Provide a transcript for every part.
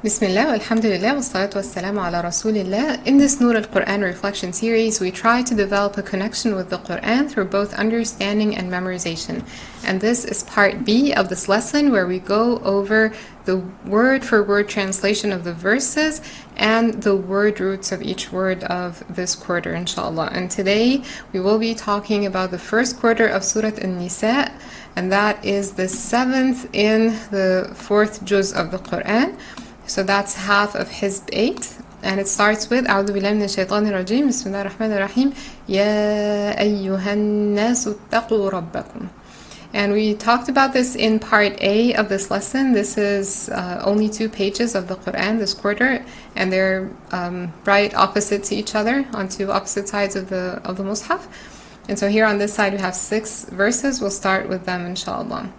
Bismillah, alhamdulillah, wassalatu wassalamu ala rasulillah. In this Nur al-Quran reflection series, we try to develop a connection with the Quran through both understanding and memorization. And this is part B of this lesson, where we go over the word-for-word translation of the verses and the word roots of each word of this quarter, inshallah. And today we will be talking about the first quarter of Surat An-Nissaa, and that is the 7th in the 4th juz of the Quran. So that's half of Hizb 8, and it starts with أعوذ بالله من الشيطان الرجيم بسم الله الرحمن الرحيم يا أيها الناس اتقوا ربكم. And we talked about this in part A of this lesson. This is only 2 pages of the Quran this quarter, and they're right opposite to each other on 2 opposite sides of the Mus'haf. And so here on this side we have 6 verses. We'll start with them, inshallah.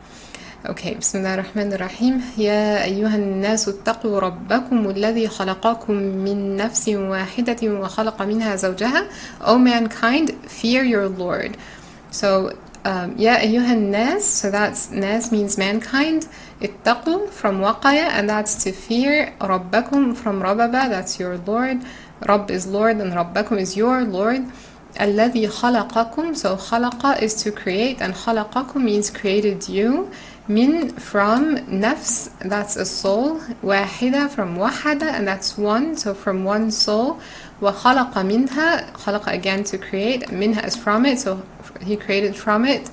Okay, بسم الله الرحمن الرحيم يا أيها الناس اتقوا ربكم الذي خلقكم من نفس واحدة وخلق منها زوجها. O mankind, fear your Lord. So يا أيها الناس, so that's nas means mankind. اتقوا from waqaya, and that's to fear. ربكم from رببا, that's your Lord. رب is Lord and ربكم is your Lord. الذي خلقكم, so خلق is to create, and خلقكم means created you. Min from nafs, that's a soul. Wahida from wahada, and that's one, so from one soul. Wa khalaqa minha, khalaqa again to create. Minha is from it, so he created from it.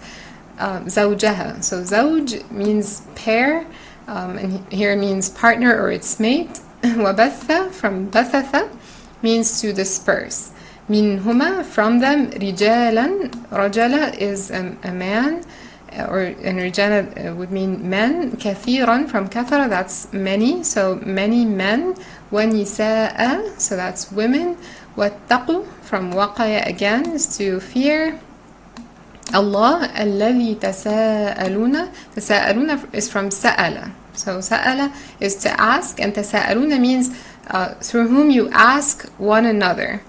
Zawjaha, so zawj means pair, and here means partner or its mate. Wa batha from bathatha means to disperse. Minhuma, from them. Rijalan, rajala is a man, and rijala would mean men. Kathiran from kathara, that's many, so many men. Wa nisa'a, so that's women. Wattaqu from waqaya again is to fear Allah. Alladhi tasa'aluna, tasa'aluna is from sa'ala, so sa'ala is to ask, and tasa'aluna means through whom you ask one another.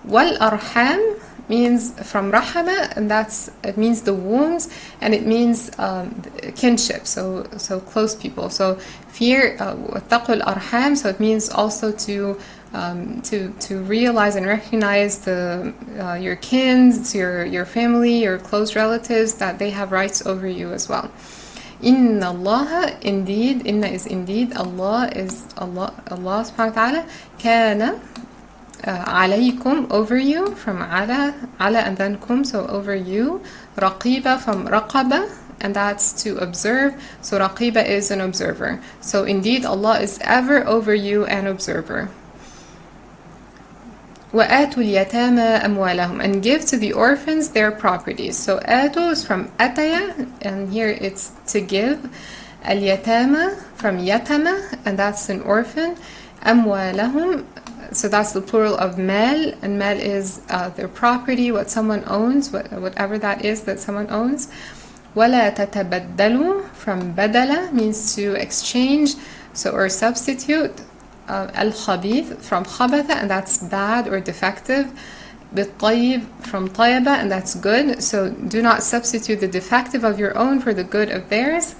Wal arham means from rahama, and it means the wombs, and it means kinship, so close people. So fear taqul arham, so it means also to realize and recognize your kins, your family, your close relatives, that they have rights over you as well. Inna Allah, indeed, inna is indeed, Allah is Allah subhanahu wa ta'ala, kana alaykum, over you, from ala and then kum, so over you. Raqiba from raqaba, and that's to observe, so raqiba is an observer. So indeed Allah is ever over you, an observer. وَآتُوا الْيَتَامَى أَمْوَالَهُم, and give to the orphans their properties. So atu is from ataya, and here it's to give. Al-yatama from yatama, and that's an orphan. أَمْوَالَهُم, so that's the plural of mal, and mal is their property, what someone owns, whatever that is that someone owns. وَلَا تَتَبَدَّلُوا from badala means to exchange, so or substitute. Al-khabith from khabatha, and that's bad or defective. Bit-tayyib from tayyaba, and that's good, so do not substitute the defective of your own for the good of theirs.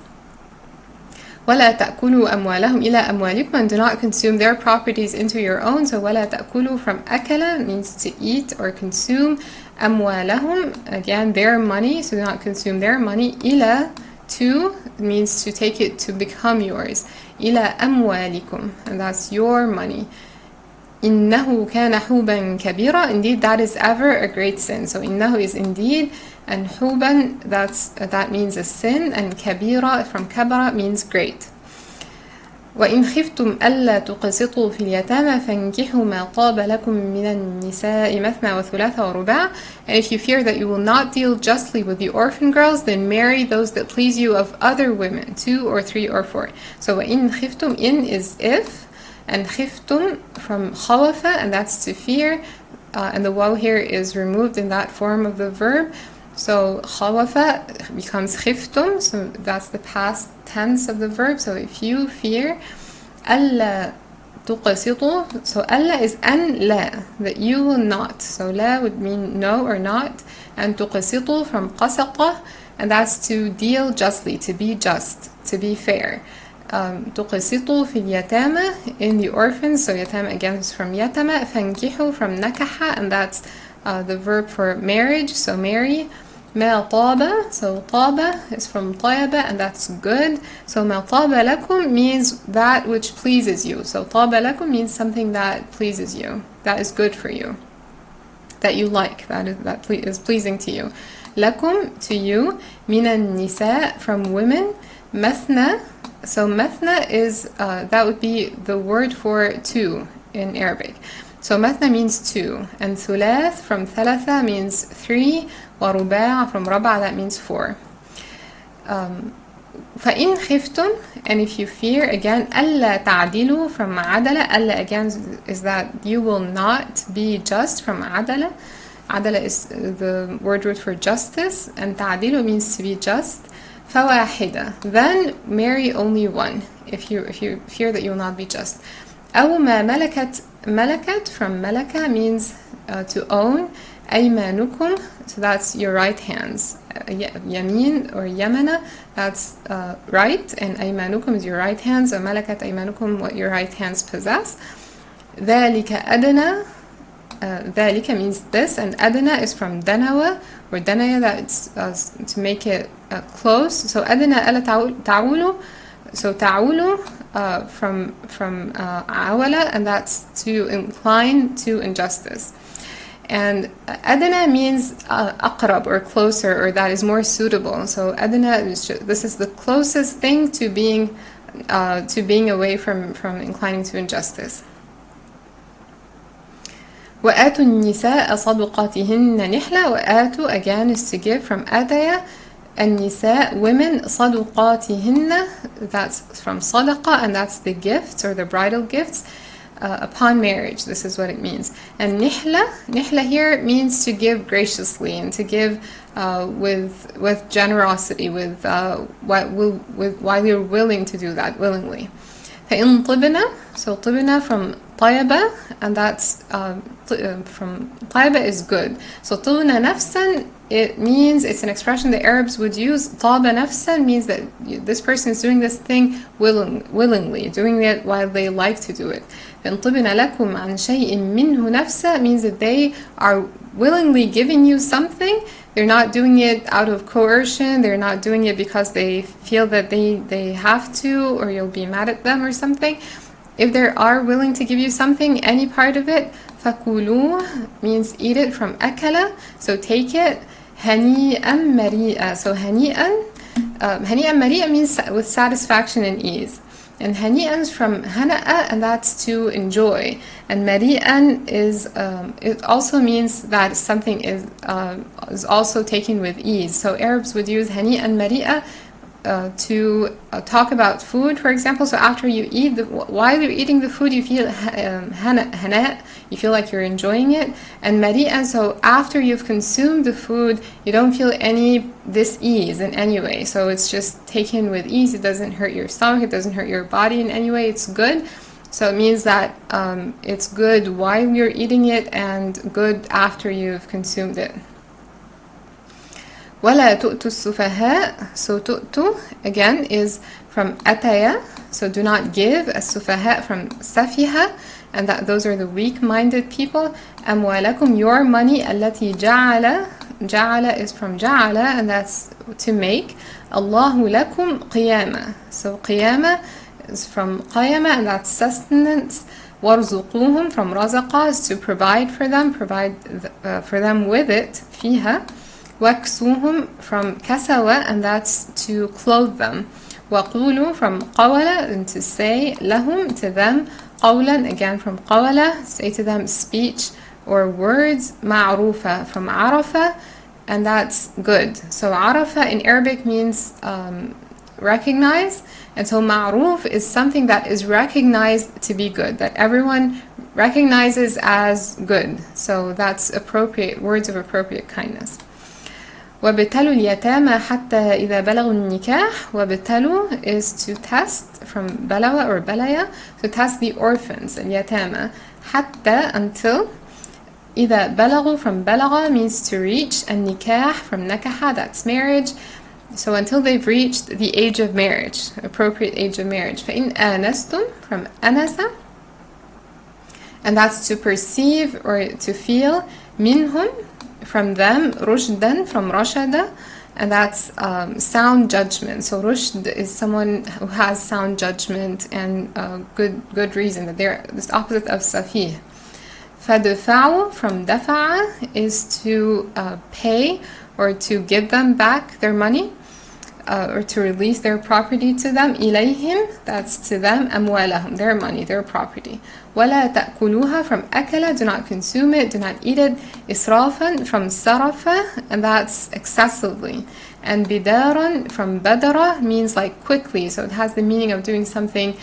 وَلَا تَأْكُلُوا أَمْوَالَهُمْ إِلَىٰ أَمْوَالِكُمْ, and do not consume their properties into your own. So وَلَا تَأْكُلُوا from أَكَلَ means to eat or consume. أَمْوَالَهُمْ, again their money, so do not consume their money. إِلَىٰ, to means to take it to become yours. إِلَىٰ أَمْوَالِكُمْ, and that's your money. إِنَّهُ كَانَ حُوبًا كَبِيرًا, indeed that is ever a great sin. So إِنَّهُ is indeed, and huban, that means a sin, and kabira from kabara means great. وَإِنْ خِفْتُمْ أَلَّا تُقْسِطُوا فِي الْيَتَامَى فَانكِحُوا مَا طَابَ لَكُمْ مِنَ النِّسَاءِ مَثْنَى وَثُلَاثَ وَرُبَاعَ, and if you fear that you will not deal justly with the orphan girls, then marry those that please you of other women, 2 or 3 or 4. So وَإِنْ خِفْتُمْ, in is if, and khiftum from khawafa, and that's to fear, and the waw here is removed in that form of the verb. So khawafa becomes khiftum, so that's the past tense of the verb. So if you fear, alla tuqasitu, so alla is an la, that you will not. So la would mean no or not, and tuqasitu from qasata, and that's to deal justly, to be just, to be fair. تقسطوا في اليتامى in the orphans. So يتامى again is from يتامى. فانكحوا from نكح, and that's the verb for marriage, so marry. ما طاب, so طاب is from طيب, and that's good. So ما طاب لكم means that which pleases you. So طاب لكم means something that pleases you, that is good for you, that you like, that is pleasing to you. لكم, to you. من النساء, from women. مثنى, so مثنى is that would be the word for two in Arabic. So مثنى means two, and ثلاث from ثلاثة means three, ورباع from ربع, that means four. فإن خفتم, and if you fear, again, ألا تعدلوا from عدل. ألا again is that you will not be just, from عدل. عدل is the word for justice, and تعدلوا means to be just. فواحدة, then marry only one if you fear that you will not be just. أو ما ملكت from ملكة means to own. أيمانكم, so that's your right hands. يمين or يمنة, that's right, and أيمانكم is your right hands. So ملكت أيمانكم, what your right hands possess. ذلك أدنى, ذلك means this, and أدنى is from دنوة or دنيا, that's to make it close. So أدنى ألا تعولوا, so تعولوا from عولة, and that's to incline to injustice. And أدنى means أقرب or closer, or that is more suitable. So أدنى is this is the closest thing to being away from inclining to injustice. وآتوا النساء صدقاتهن نحلة. وآتوا again is to give, from آتيا. النساء, women. صدقاتهن, that's from صدقة, and that's the gifts or the bridal gifts upon marriage. This is what it means. And nihla here means to give graciously, and to give with generosity, while you're willing to do that, willingly. فإن طبنا, so طبنا from طيبة, and that's from طيبة is good. So طبنا نفسا, it means, it's an expression the Arabs would use. طاب نفسا means that this person is doing this thing willingly, doing it while they like to do it. فإن طبنا لكم عن شيء منه نفسا means that they are willingly giving you something. They're not doing it out of coercion. They're not doing it because they feel that they have to, or you'll be mad at them or something. If they are willing to give you something, any part of it, فَكُلُوا means eat it, from أكل, so take it. هنيئا مريئا, so هنيئا مريئا means with satisfaction and ease. And هنيئا is from هنأ, and that's to enjoy. And مريئا is it also means that something is also taken with ease. So Arabs would use هنيئا مريئا to talk about food, for example. So after you eat, while you're eating the food, you feel hana, you feel like you're enjoying it. And mari'a, so after you've consumed the food, you don't feel any dis-ease in any way. So it's just taken with ease. It doesn't hurt your stomach. It doesn't hurt your body in any way. It's good. So it means that it's good while you're eating it and good after you've consumed it. وَلَا تُؤْتُوا السُّفَهَاء, so تُؤْتُوا again is from أَتَيَا, so do not give. السُّفَهَاء from سَفِهَا, and those are the weak-minded people. أَمْوَالَكُمْ, your money. الَّتِي جَعَلَ is from جَعَلَ, and that's to make. اللَّهُ لَكُمْ قِيَامًا, so قِيَامًا is from قَيَمًا, and that's sustenance. وَارْزُقُوهُمْ from رَزَقَ is to provide for them, for them with it, فيها. وَكْسُوهُمْ from كَسَوَ, and that's to clothe them. وَقُولُوا from قَوَلَ, and to say. لَهُمْ to them. قَوْلًا again from قَوَلَ, say to them speech or words. مَعْرُوفًا from عَرَفَ, and that's good. So عَرَفَ in Arabic means recognize, and so ma'ruf is something that is recognized to be good, that everyone recognizes as good. So that's appropriate, words of appropriate kindness. وَابْتَلُوا الْيَتَامَى حَتَّى إِذَا بَلَغُوا النِّكَاحَ. وَابْتَلُوا is to test, from بَلَوَ or بَلَيَ, to test the orphans, الْيَتَامَى. حَتَّى until. إِذَا بَلَغُوا from بَلَغَ means to reach, and nikah from nakaha, that's marriage. So until they've reached the age of marriage, appropriate age of marriage. فَإِنْ آنَسْتُمْ from anasa, and that's to perceive or to feel, minhum from them, rushdan from rashada, and that's sound judgment. So rushd is someone who has sound judgment and good reason, that they're this opposite of safih. فَدَفَعُوا from dafa'a is to pay or to give them back their money, or to release their property to them. إِلَيْهِمْ, that's to them, أَمْوَالَهُمْ, their money, their property. وَلَا تَأْكُلُوهَا from أَكَلَ, do not consume it, do not eat it. إِسْرَافًا from سَرَفَ, and that's excessively. And بِدَارًا from بدرة means like quickly, so it has the meaning of doing something,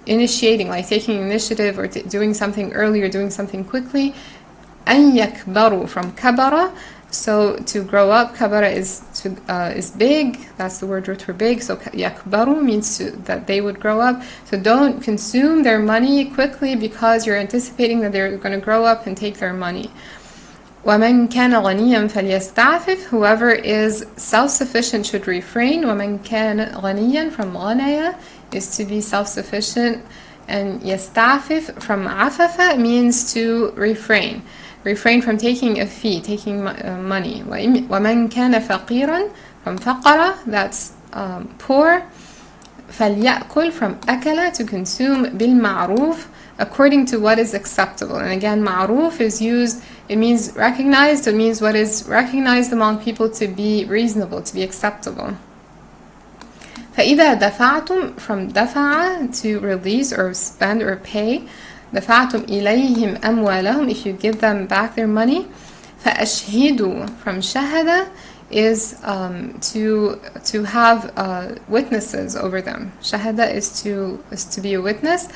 initiating, like taking initiative or doing something early or doing something quickly. أَن يَكْبَرُوا from كَبَرَ, so to grow up. Kabara is big, that's the word root for big. So yakbaru means that they would grow up. So don't consume their money quickly because you're anticipating that they're going to grow up and take their money. وَمَنْ كَانَ غَنِيًّا فَلْيَسْتَعْفِفْ, whoever is self-sufficient should refrain. وَمَنْ كَانَ غَنِيًّا from غَنَيَ is to be self-sufficient, and يَسْتَعْفِفْ from عَفَفَ means to refrain from taking a fee, taking money. وَمَنْ كَانَ فَقِيرًا from فَقَرَ, that's poor. فَلْيَأْكُلْ from أَكَلَ, to consume. بِالْمَعْرُوفِ, according to what is acceptable. And again, ma'ruf is used, it means recognized, it means what is recognized among people to be reasonable, to be acceptable. فَإِذَا دَفَعْتُمْ from دَفَعَ, to release or spend or pay. دَفَعْتُمْ إِلَيْهِمْ أَمْوَالَهُم, if you give them back their money. فَأَشْهِدُوا from shahada is to have witnesses over them. Shahada is to be a witness.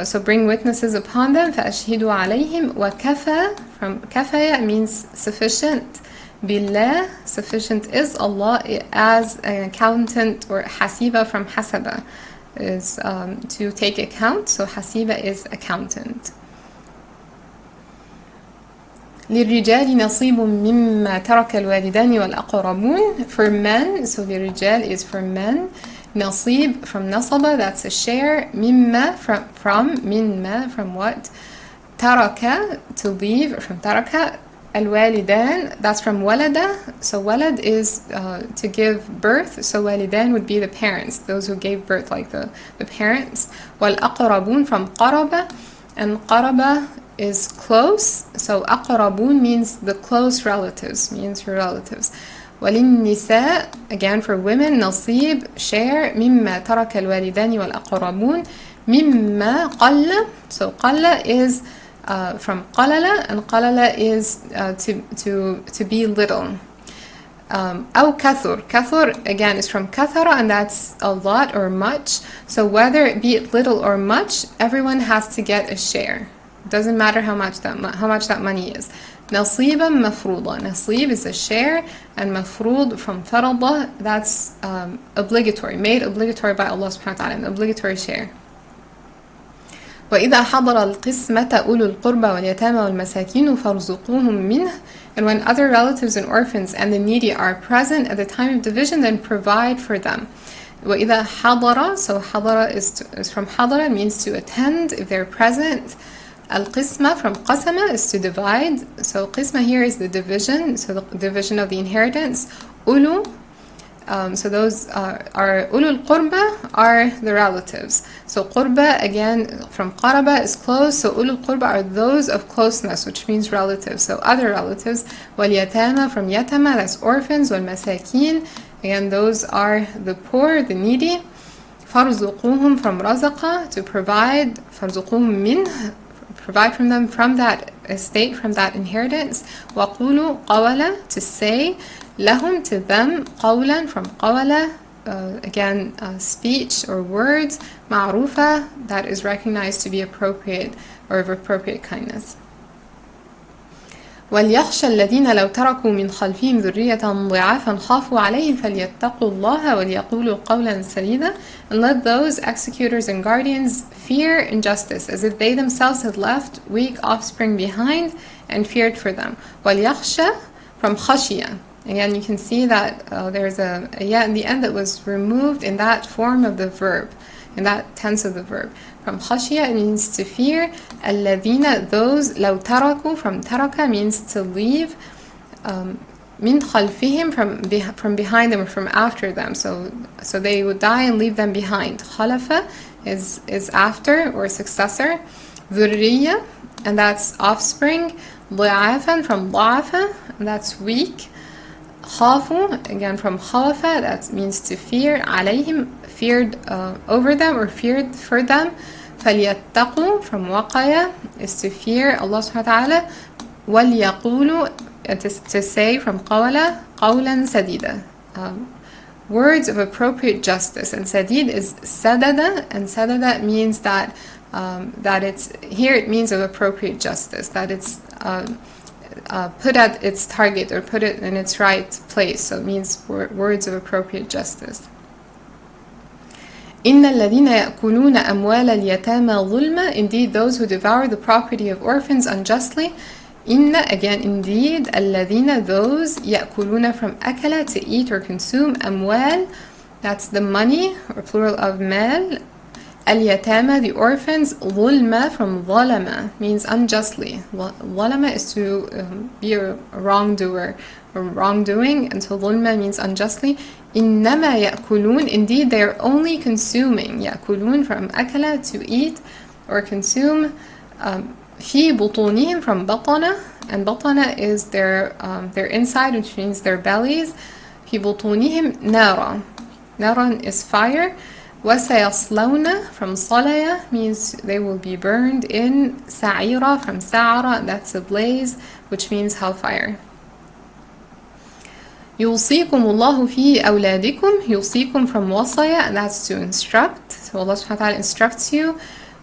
So bring witnesses upon them. فَأَشْهِدُوا عَلَيْهِمْ. وَكَفَى from كَفَيَ means sufficient. Billah, sufficient is Allah, as an accountant, or hasiba from hasaba is to take account. So hasiba is accountant. لِلرِّجَالِ نَصِيبٌ مِّمَّا تَرَكَ الْوَالِدَانِ وَالْأَقْرَبُونَ, for men, so لِلرِّجَال is for men. Nasib from nasaba, that's a share. Mimma from minma, from what? Taraka, to leave, from taraka. Al-walidan, that's from walada. So walad is to give birth, so walidan would be the parents, those who gave birth, like the parents. Wal-aqrabun from qaraba, and qaraba is close, so aqrabun means the close relatives, means your relatives. وَلِلنِّسَاء, again for women, nasib, share. مِمَّا تَرَكَ الْوَالِدَانِ وَالْأَقْرَبُونَ. مِمَّا قَلَّ, so qalla is from qalala, and qalala is to be little. أو كثر, kathur again is from kathara, and that's a lot or much. So whether it be little or much, everyone has to get a share. It doesn't matter how much that money is. نصيبا مفروضا, nasib is a share, and mafrud from farada, that's obligatory, made obligatory by Allah subhanahu wa ta'ala, an obligatory share. وَإِذَا حَضَرَ الْقِسْمَةَ أُولُو الْقُرْبَى وَالْيَتَامَى وَالْمَسَاكِينُ فَارْزُقُوهُم مِّنْهُ, and when other relatives and orphans and the needy are present at the time of division, then provide for them. وَإِذَا حَضَرَ, so حَضَرَ is from حَضَرَ, means to attend if they're present. Al-qisma from qasama is to divide, so qisma here is the division, so the division of the inheritance. Ulu, so those are ulul qurba, are the relatives. So qurba, again from qaraba, is close, so ulul qurba are those of closeness, which means relatives, so other relatives. Wal yatama from yatama, that's orphans. Wal masakin, again those are the poor, the needy. Farzuquhum from razaqa, to provide. Farzuquhum min, provide from them, from that estate, from that inheritance. Waqulu qawala, to say. Lahum, to them. Qawlan from qawala, again speech or words. Ma'rufa, that is recognized to be appropriate or of appropriate kindness. وَلْيَخْشَ الَّذِينَ لَوْ تَرَكُوا مِنْ خَلْفِهِمْ ذُرِّيَّةً ضِعَافًا خَافُوا عَلَيْهِمْ فَلْيَتَّقُوا اللَّهَ وَلْيَقُولُوا قَوْلًا سَدِيدًا, and let those executors and guardians fear injustice, as if they themselves had left weak offspring behind and feared for them. وَلْيَخْشَ from khashiyah, Again, you can see that there's a ya in the end that was removed in that form of the verb, in that tense of the verb. From khashya, it means to fear. الَّذِينَ, those. لَوْ تَرَكُوا, from taraka means to leave. Min khalfihim, from behind them or from after them. So they would die and leave them behind. Khalafa is after or successor. Dhurriya, and that's offspring. ضعافا, from ضعفا, and that's weak. Khafu, again from khawafa, that means to fear. Alayhim, feared over them or feared for them. فَلْيَتَّقُوا, from waqaya, is to fear Allah subhanahu wa ta'ala. وَلْيَقُولُوا, to say from qawla, qawlan sadida, words of appropriate justice. And sadid is sadada, and sadada means that it's, here it means of appropriate justice, that it's put at its target or put it in its right place. So it means words of appropriate justice. إِنَّ الَّذِينَ يَأْكُلُونَ أَمْوَالَ الْيَتَامَى ظُلْمًا, indeed those who devour the property of orphans unjustly. Inna, again indeed. الَّذِينَ, those. يَأْكُلُونَ, from akala, to eat or consume. Amwal, that's the money or plural of mal. Al-yatama, the orphans. Zulma, from zalama, means unjustly. Zalama is to be a wrongdoer or wrongdoing, and so zulma means unjustly. Innama ya'kulun, indeed they are only consuming. Ya'kulun, from akala, to eat or consume. Fi butunihim, from batana, and batana is their inside, which means their bellies. Fi butunihim nara. Naran is fire. وَسَيَصْلَوْنَ, from salaya, means they will be burned in. Sa'ira, from sa'ara, that's a blaze, which means hellfire. يُوصِيكُمُ اللَّهُ فِي أَوْلَادِكُمْ, يُوصِيكُم, from wasaya, and that's to instruct. So Allah subhanahu wa ta'ala instructs you.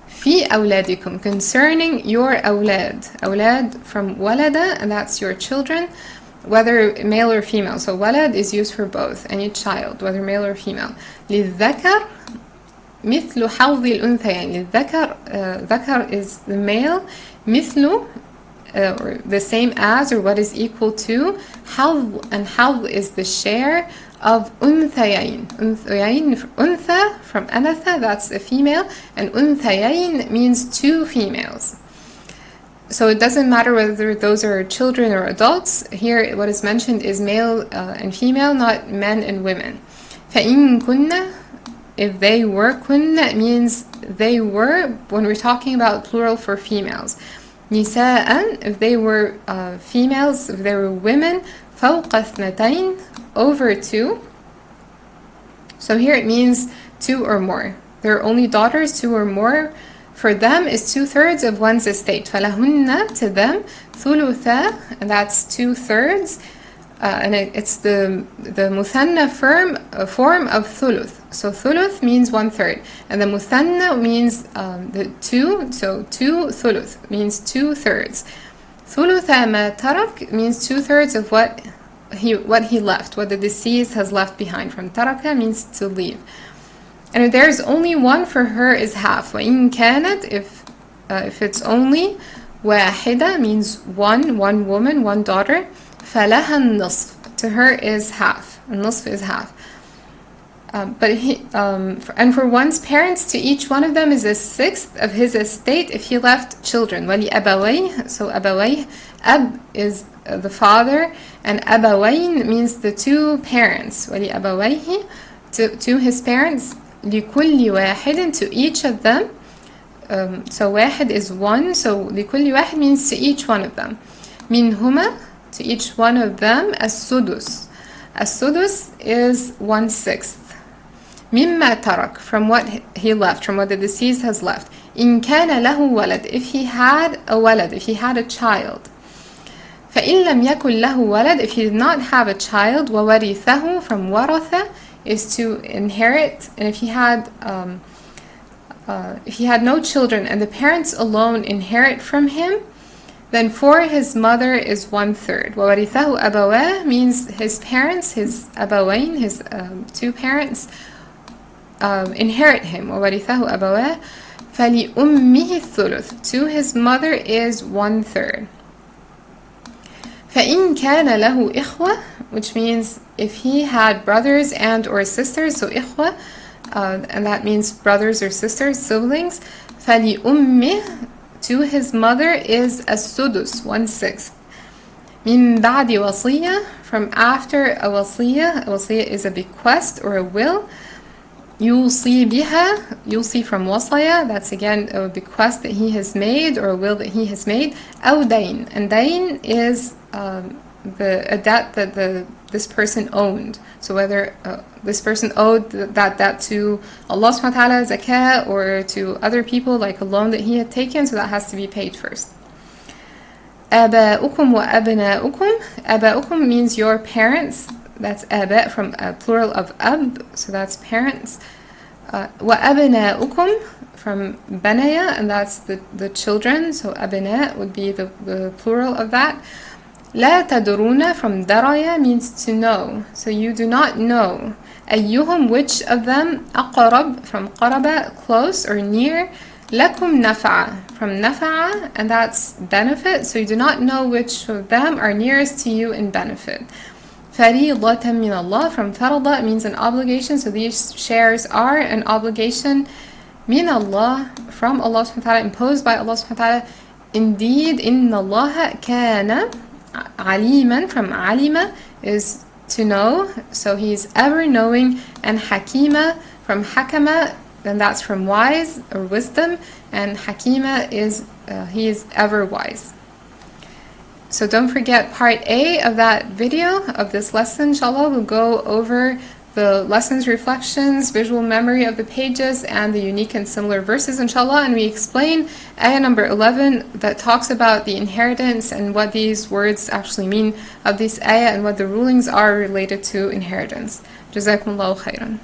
في أولادكم, concerning your أولاد. أولاد from walada, and that's your children, whether male or female. So walad is used for both, any child, whether male or female. للذكر مثل حظ الأنثيين. للذكر, ذكر is the male. مثل, or the same as, or what is equal to. حظ, and حظ is the share of أنثيين. أنثيين, أنثى from anatha, that's a female, and أنثيين means two females. So it doesn't matter whether those are children or adults. Here what is mentioned is male and female, not men and women. فَإِن كُنَّ, if they were. كُنَّ means they were, when we're talking about plural for females. نِسَاءً, if they were females, if they were women. فَوْقَ اثْنَتَيْن, over two. So here it means two or more. There are only daughters, two or more. For them is 2/3 of one's estate. فَلَهُنَّ, to them. ثُلُثَ, and that's 2/3. And it's the muthanna form of thuluth. So thuluth means 1/3, and the muthanna means the two. So two thuluth means 2/3. Thulutha ma tarak means 2/3 of what he left, what the deceased has left behind. From taraka means to leave. And if there's only one, for her is half. وَإِن كَانَتْ, if it's only. واحدة means one woman, one daughter. فَلَهَا النِّصْفُ, to her is half. النصف is half. And for one's parents, to each one of them is 1/6 of his estate if he left children. وَلِأَبَوَيْهِ, so أَبَوَيْهِ, Ab is the father, and أَبَوَيْن means the two parents. وَلِأَبَوَيْهِ, to his parents. لِكُلِّ وَاحِدٍ, to each of them. So واحد is one, so لِكُلِّ واحد means to each one of them. مِنْهُمَا, to each one of them. السُّدُس, السُّدُس is 1/6. مِمَّا تَرَكْ, from what he left, from what the deceased has left. إِن كَانَ لَهُ وَلَدٍ, if he had a walad, if he had a child. فَإِن لَمْ يَكُنْ لَهُ وَلَدٍ, if he did not have a child. وَوَرِثَهُ, from waratha is to inherit, and if he had no children and the parents alone inherit from him, then for his mother is 1/3. وَوَرِثَهُ أَبَوَاهُ means his parents, his abawain, his two parents, inherit him. وَوَرِثَهُ أَبَوَاهُ فَلِأُمِّهِ الثُّلُثُ, to his mother is 1/3. فَإِن كَانَ لَهُ إِخْوَةٌ, which means if he had brothers and or sisters, so إخوة, and that means brothers or sisters, siblings, فلأمه, to his mother is السدس, 1/6. من بعد وصية, from after a wasiya is a bequest or a will. يوصي بها, يوصي from وصية, that's again a bequest that he has made or a will that he has made. أو دين, and دين is a debt that this person owned. So whether this person owed that debt to Allah subhanahu wa ta'ala, zakah, or to other people, like a loan that he had taken, so that has to be paid first. آباؤكم وأبناؤكم, آباؤكم means your parents, that's آباء from a plural of أب, so that's parents. وأبناؤكم from بنية, and that's the children, so أبناء would be the plural of that. لا تدرون from درية means to know, so you do not know. أيهم, which of them, أقرب from قرب, close or near. لكم نفع from نفع, and that's benefit, so you do not know which of them are nearest to you in benefit. فريضة من الله from فرض means an obligation, so these shares are an obligation. من Allah, from Allah subhanahu wa ta'ala, imposed by Allah subhanahu wa ta'ala. Indeed, إن الله كان عليما from علima is to know, so he's ever knowing. And حكيمة from حكمة, and that's from wise or wisdom, and حكيمة is he is ever wise. So don't forget part A of that video of this lesson. Inshallah, we'll go over the lessons, reflections, visual memory of the pages, and the unique and similar verses, inshallah. And we explain ayah number 11 that talks about the inheritance and what these words actually mean of this ayah and what the rulings are related to inheritance. Jazakumullahu khairan.